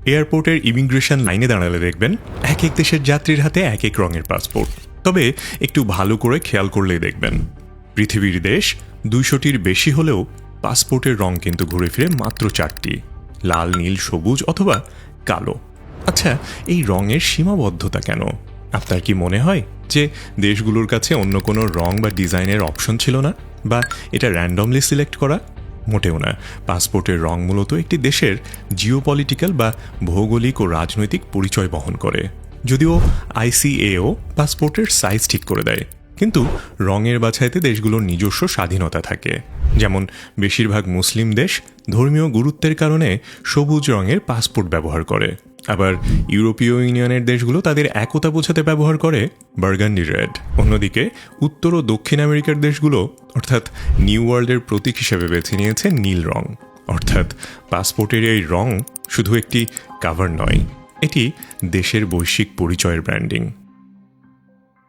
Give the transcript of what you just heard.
এয়ারপোর্টের ইমিগ্রেশন লাইনে দাঁড়ালে দেখবেন এক এক দেশের যাত্রীর হাতে এক এক রঙের পাসপোর্ট। তবে একটু ভালো করে খেয়াল করলেই দেখবেন পৃথিবীর দেশ 200টির বেশি হলেও পাসপোর্টের রং কিন্তু ঘুরে ফিরে মাত্র 4টি, লাল, নীল, সবুজ অথবা কালো। আচ্ছা, এই রঙের সীমাবদ্ধতা কেন? আপনার কি মনে হয় যে দেশগুলোর কাছে অন্য কোনো রং বা ডিজাইনের অপশন ছিল না, বা এটা র্যান্ডমলি সিলেক্ট করা? মোটেও না। পাসপোর্টের রং মূলত একটি দেশের জিওপলিটিক্যাল বা ভৌগোলিক ও রাজনৈতিক পরিচয় বহন করে। যদিও আইসিএও পাসপোর্টের সাইজ ঠিক করে দেয়, কিন্তু রঙের বাছাইতে দেশগুলোর নিজস্ব স্বাধীনতা থাকে। যেমন বেশিরভাগ মুসলিম দেশ ধর্মীয় গুরুত্বের কারণে সবুজ রঙের পাসপোর্ট ব্যবহার করে, আবার ইউরোপীয় ইউনিয়নের দেশগুলো তাদের একতা বোঝাতে ব্যবহার করে বার্গান্ডি রেড। অন্যদিকে উত্তর ও দক্ষিণ আমেরিকার দেশগুলো অর্থাৎ নিউ ওয়ার্ল্ডের প্রতীক হিসেবে বেছে নিয়েছে নীল রং। অর্থাৎ পাসপোর্টের এই রং শুধু একটি কাভার নয়, এটি দেশের বৈশ্বিক পরিচয়ের ব্র্যান্ডিং।